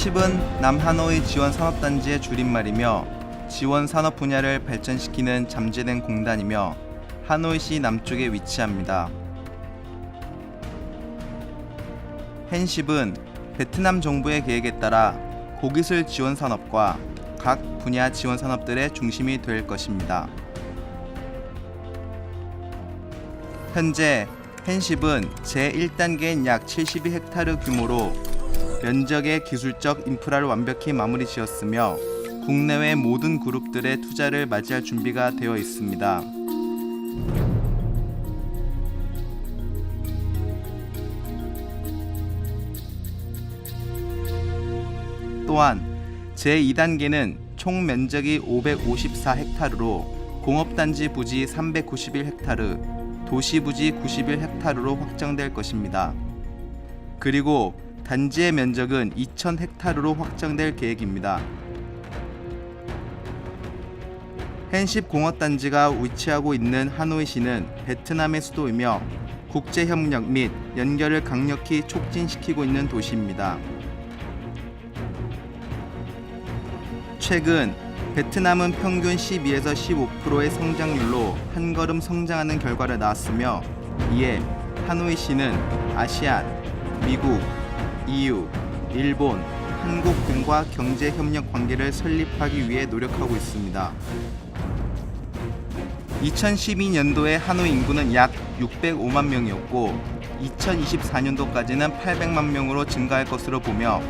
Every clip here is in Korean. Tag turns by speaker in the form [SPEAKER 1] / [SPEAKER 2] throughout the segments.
[SPEAKER 1] 헨십은 남하노이 지원산업단지의 줄임말이며 지원산업 분야를 발전시키는 잠재된 공단이며 하노이시 남쪽에 위치합니다. 헨십은 베트남 정부의 계획에 따라 고기술 지원산업과 각 분야 지원산업들의 중심이 될 것입니다. 현재 헨십은 제1단계인 약 72헥타르 규모로 면적의 기술적 인프라를 완벽히 마무리 지었으며 국내외 모든 그룹들의 투자를 맞이할 준비가 되어 있습니다. 또한 제2단계는 총 면적이 554헥타르로 공업단지 부지 391헥타르, 도시부지 91헥타르로 확장될 것입니다. 그리고 단지의 면적은 2000헥타르로 확장될 계획입니다. 헨십 공업단지가 위치하고 있는 하노이시는 베트남의 수도이며 국제협력 및 연결을 강력히 촉진시키고 있는 도시입니다. 최근 베트남은 평균 12에서 15%의 성장률로 한 걸음 성장하는 결과를 낳았으며 이에 하노이시는 아시안, 미국, EU, 일본, 한국 등과 경제협력 관계를 설립하기 위해 노력하고 있습니다. 2012년도에 하노이 인구는 약 605만 명이었고 2024년도까지는 800만 명으로 증가할 것으로 보며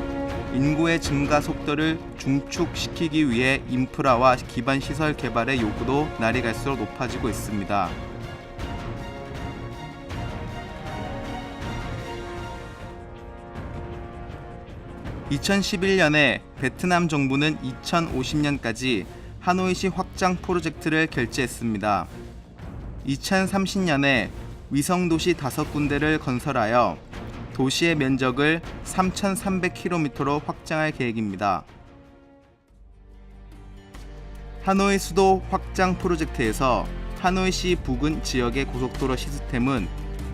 [SPEAKER 1] 인구의 증가 속도를 중축시키기 위해 인프라와 기반 시설 개발의 요구도 날이 갈수록 높아지고 있습니다. (2011년에) 베트남 정부는 2050년까지 하노이시 확장 프로젝트를 결제했습니다. 2030년에 위성도시 5군데를 건설하여 도시의 면적을 3,300km로 확장할 계획입니다. 하노이 수도 확장 프로젝트에서 하노이시 부근 지역의 고속도로 시스템은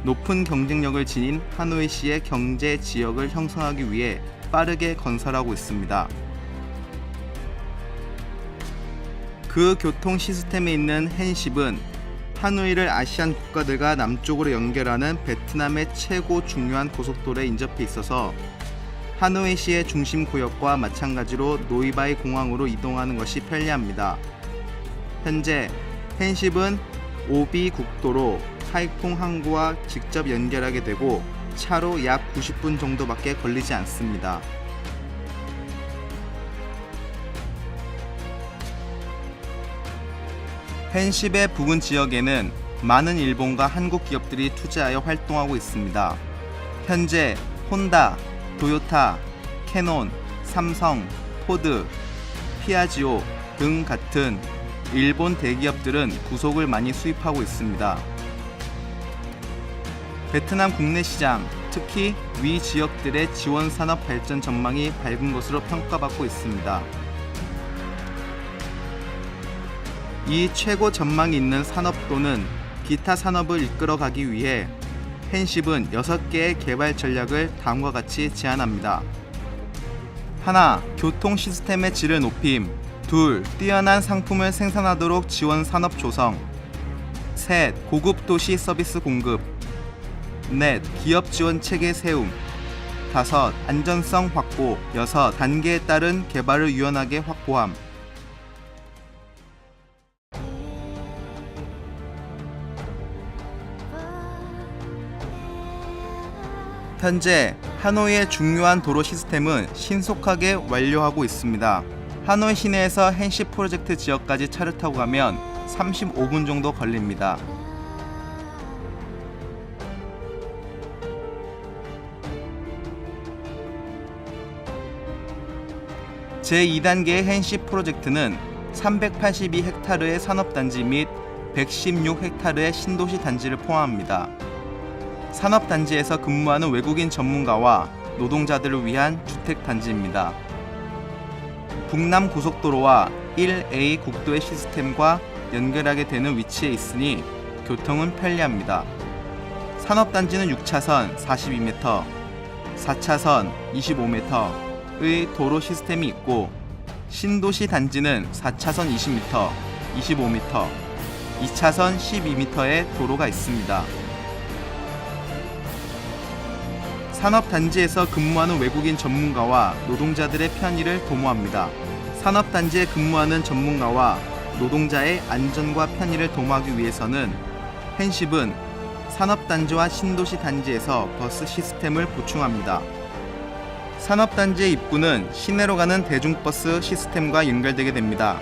[SPEAKER 1] 높은 경쟁력을 지닌 하노이시의 경제 지역을 형성하기 위해 빠르게 건설하고 있습니다. 그 교통 시스템에 있는 헨십은 하노이를 아시안 국가들과 남쪽으로 연결하는 베트남의 최고 중요한 고속도로에 인접해 있어서 하노이시의 중심 구역과 마찬가지로 노이바이 공항으로 이동하는 것이 편리합니다. 현재 헨십은 오비 국도로 타이풍 항구와 직접 연결하게 되고 차로 약 90분 정도밖에 걸리지 않습니다. 헨십의 부근 지역에는 많은 일본과 한국 기업들이 투자하여 활동하고 있습니다. 현재 혼다, 도요타, 캐논, 삼성, 포드, 피아지오 등 같은 일본 대기업들은 구속을 많이 수입하고 있습니다. 베트남 국내 시장, 특히 위 지역들의 지원 산업 발전 전망이 밝은 것으로 평가받고 있습니다. 이 최고 전망이 있는 산업 또는 기타 산업을 이끌어가기 위해 헨십은 6개의 개발 전략을 다음과 같이 제안합니다. 하나, 교통 시스템의 질을 높임. 둘, 뛰어난 상품을 생산하도록 지원 산업 조성. 셋, 고급 도시 서비스 공급. 넷, 기업 지원 체계 세움. 다섯, 안전성 확보. 여섯, 단계에 따른 개발을 유연하게 확보함. 현재 하노이의 중요한 도로 시스템은 신속하게 완료하고 있습니다. 하노이 시내에서 헨십 프로젝트 지역까지 차를 타고 가면 35분 정도 걸립니다. 제2단계의 헨십 프로젝트는 382헥타르의 산업단지 및 116헥타르의 신도시 단지를 포함합니다. 산업단지에서 근무하는 외국인 전문가와 노동자들을 위한 주택단지입니다. 북남 고속도로와 1A 국도의 시스템과 연결하게 되는 위치에 있으니 교통은 편리합니다. 산업단지는 6차선 42m, 4차선 25m, 도로 시스템이 있고 신도시 단지는 4차선 20m, 25m, 2차선 12m의 도로가 있습니다. 산업단지에서 근무하는 외국인 전문가와 노동자들의 편의를 도모합니다. 산업단지에 근무하는 전문가와 노동자의 안전과 편의를 도모하기 위해서는 펜십은 산업단지와 신도시 단지에서 버스 시스템을 보충합니다. 산업단지의 입구는 시내로 가는 대중버스 시스템과 연결되게 됩니다.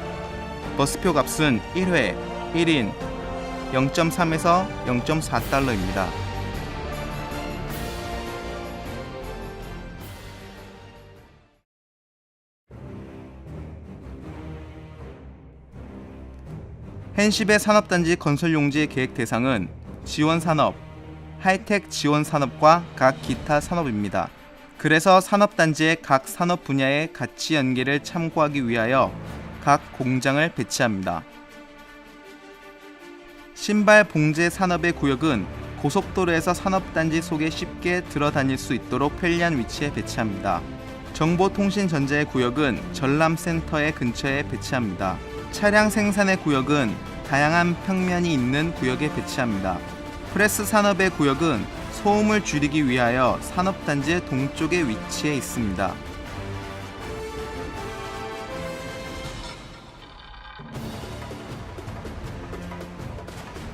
[SPEAKER 1] 버스표 값은 1회 1인 0.3에서 0.4달러입니다. 펜십의 산업단지 건설 용지 계획 대상은 지원산업, 하이텍 지원산업과 각 기타 산업입니다. 그래서 산업단지의 각 산업 분야의 가치 연계를 참고하기 위하여 각 공장을 배치합니다. 신발 봉제 산업의 구역은 고속도로에서 산업단지 속에 쉽게 들어다닐 수 있도록 편리한 위치에 배치합니다. 정보통신전자의 구역은 전람센터의 근처에 배치합니다. 차량 생산의 구역은 다양한 평면이 있는 구역에 배치합니다. 프레스 산업의 구역은 소음을 줄이기 위하여 산업단지의 동쪽에 위치해 있습니다.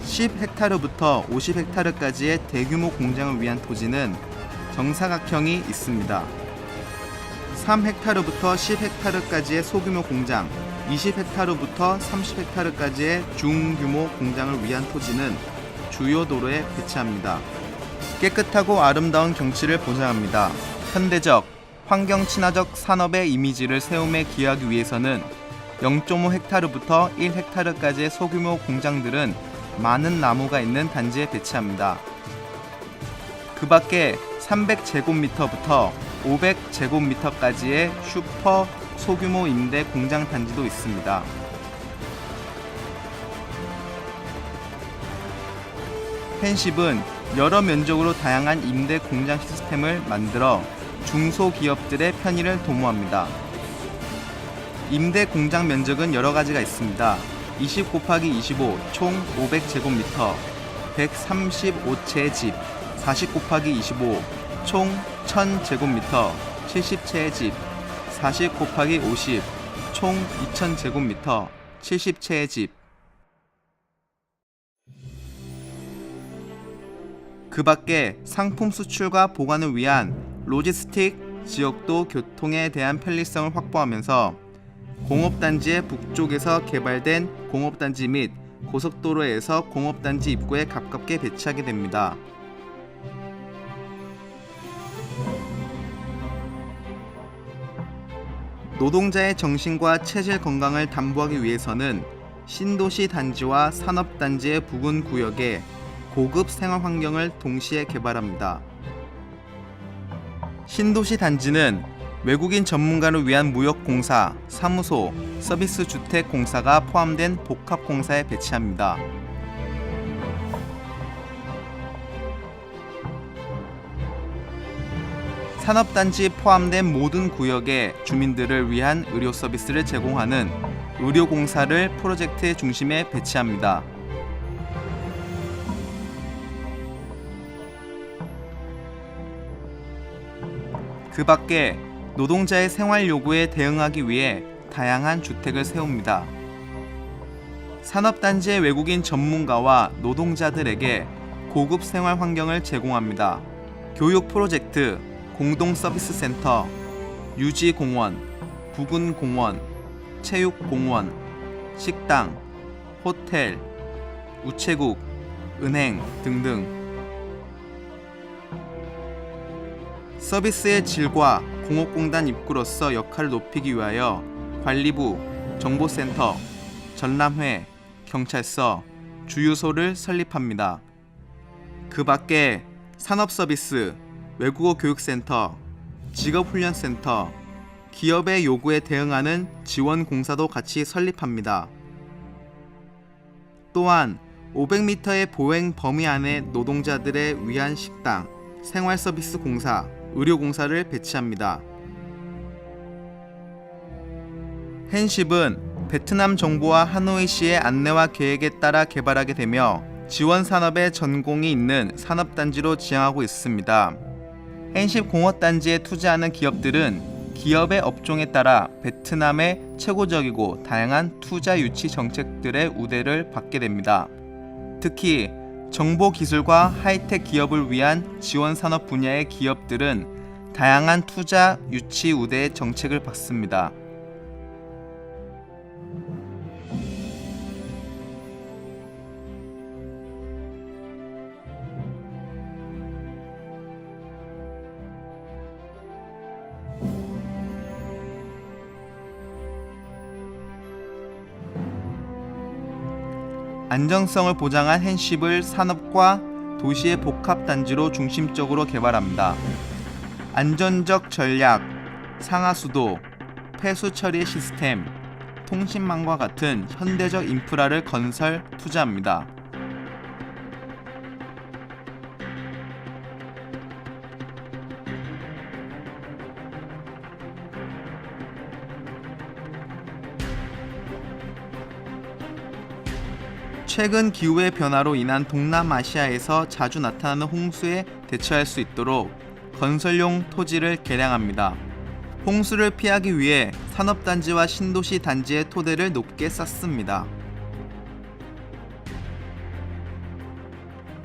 [SPEAKER 1] (10헥타르부터 50헥타르까지의) 대규모 공장을 위한 토지는 정사각형이 있습니다. (3헥타르부터 10헥타르까지의) 소규모 공장, 20헥타르부터 30헥타르까지의 중규모 공장을 위한 토지는 주요 도로에 배치합니다. 깨끗하고 아름다운 경치를 보장합니다. 현대적, 환경 친화적 산업의 이미지를 세움에 기여하기 위해서는 0.5헥타르부터 1헥타르까지의 소규모 공장들은 많은 나무가 있는 단지에 배치합니다. 그 밖에 300제곱미터부터 500제곱미터까지의 슈퍼 소규모 임대 공장 단지도 있습니다. 펜십은 여러 면적으로 다양한 임대 공장 시스템을 만들어 중소기업들의 편의를 도모합니다. 임대 공장 면적은 여러 가지가 있습니다. 20 곱하기 25 총 500제곱미터, 135채의 집, 40 곱하기 25 총 1000제곱미터, 70채의 집, 40 곱하기 50 총 2000제곱미터, 70채의 집. 그 밖에 상품 수출과 보관을 위한 로지스틱, 지역도 교통에 대한 편리성을 확보하면서 공업단지의 북쪽에서 개발된 공업단지 및 고속도로에서 공업단지 입구에 가깝게 배치하게 됩니다. 노동자의 정신과 체질 건강을 담보하기 위해서는 신도시 단지와 산업단지의 부근 구역에 고급 생활 환경을 동시에 개발합니다. 신도시 단지는 외국인 전문가를 위한 무역공사, 사무소, 서비스 주택 공사가 포함된 복합공사에 배치합니다. 산업단지 포함된 모든 구역의 주민들을 위한 의료 서비스를 제공하는 의료공사를 프로젝트의 중심에 배치합니다. 그 밖에 노동자의 생활 요구에 대응하기 위해 다양한 주택을 세웁니다. 산업단지의 외국인 전문가와 노동자들에게 고급 생활 환경을 제공합니다. 교육 프로젝트, 공동 서비스 센터, 유지공원, 부근공원, 체육공원, 식당, 호텔, 우체국, 은행 등등. 서비스의 질과 공업공단 입구로서 역할을 높이기 위하여 관리부, 정보센터, 전람회, 경찰서, 주유소를 설립합니다. 그 밖에 산업서비스, 외국어 교육센터, 직업훈련센터, 기업의 요구에 대응하는 지원공사도 같이 설립합니다. 또한 500m의 보행 범위 안에 노동자들을 위한 식당, 생활서비스 공사, 의료공사를 배치합니다. 헨십은 베트남 정부와 하노이시의 안내와 계획에 따라 개발하게 되며 지원 산업에 전공이 있는 산업단지로 지향하고 있습니다. 헨십 공업단지에 투자하는 기업들은 기업의 업종에 따라 베트남의 최고적이고 다양한 투자 유치 정책들의 우대를 받게 됩니다. 특히 정보기술과 하이텍 기업을 위한 지원 산업 분야의 기업들은 다양한 투자 유치 우대의 정책을 받습니다. 안정성을 보장한 헨십을 산업과 도시의 복합단지로 중심적으로 개발합니다. 안전적 전략, 상하수도, 폐수 처리 시스템, 통신망과 같은 현대적 인프라를 건설, 투자합니다. 최근 기후의 변화로 인한 동남아시아에서 자주 나타나는 홍수에 대처할 수 있도록 건설용 토지를 개량합니다. 홍수를 피하기 위해 산업단지와 신도시 단지의 토대를 높게 쌓습니다.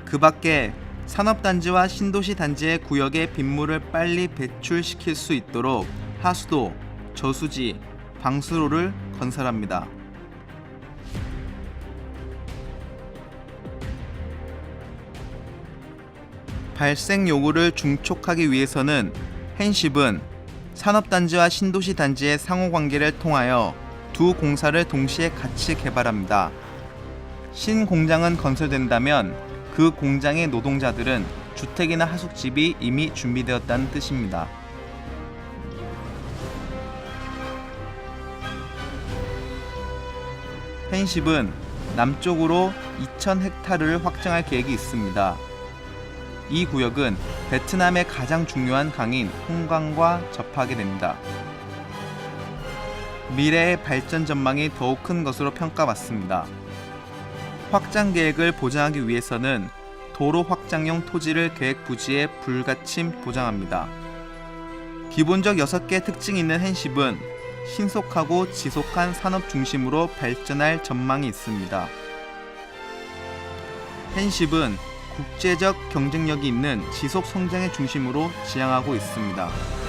[SPEAKER 1] 그 밖에 산업단지와 신도시 단지의 구역에 빗물을 빨리 배출시킬 수 있도록 하수도, 저수지, 방수로를 건설합니다. 발생 요구를 중촉하기 위해서는 헨십은 산업단지와 신도시 단지의 상호관계를 통하여 두 공사를 동시에 같이 개발합니다. 신공장은 건설된다면 그 공장의 노동자들은 주택이나 하숙집이 이미 준비되었다는 뜻입니다. 헨십은 남쪽으로 2,000헥타르를 확장할 계획이 있습니다. 이 구역은 베트남의 가장 중요한 강인 홍강과 접하게 됩니다. 미래의 발전 전망이 더욱 큰 것으로 평가받습니다. 확장 계획을 보장하기 위해서는 도로 확장용 토지를 계획 부지에 불가침 보장합니다. 기본적 6개의 특징이 있는 헨십은 신속하고 지속한 산업 중심으로 발전할 전망이 있습니다. 헨십은 국제적 경쟁력이 있는 지속 성장의 중심으로 지향하고 있습니다.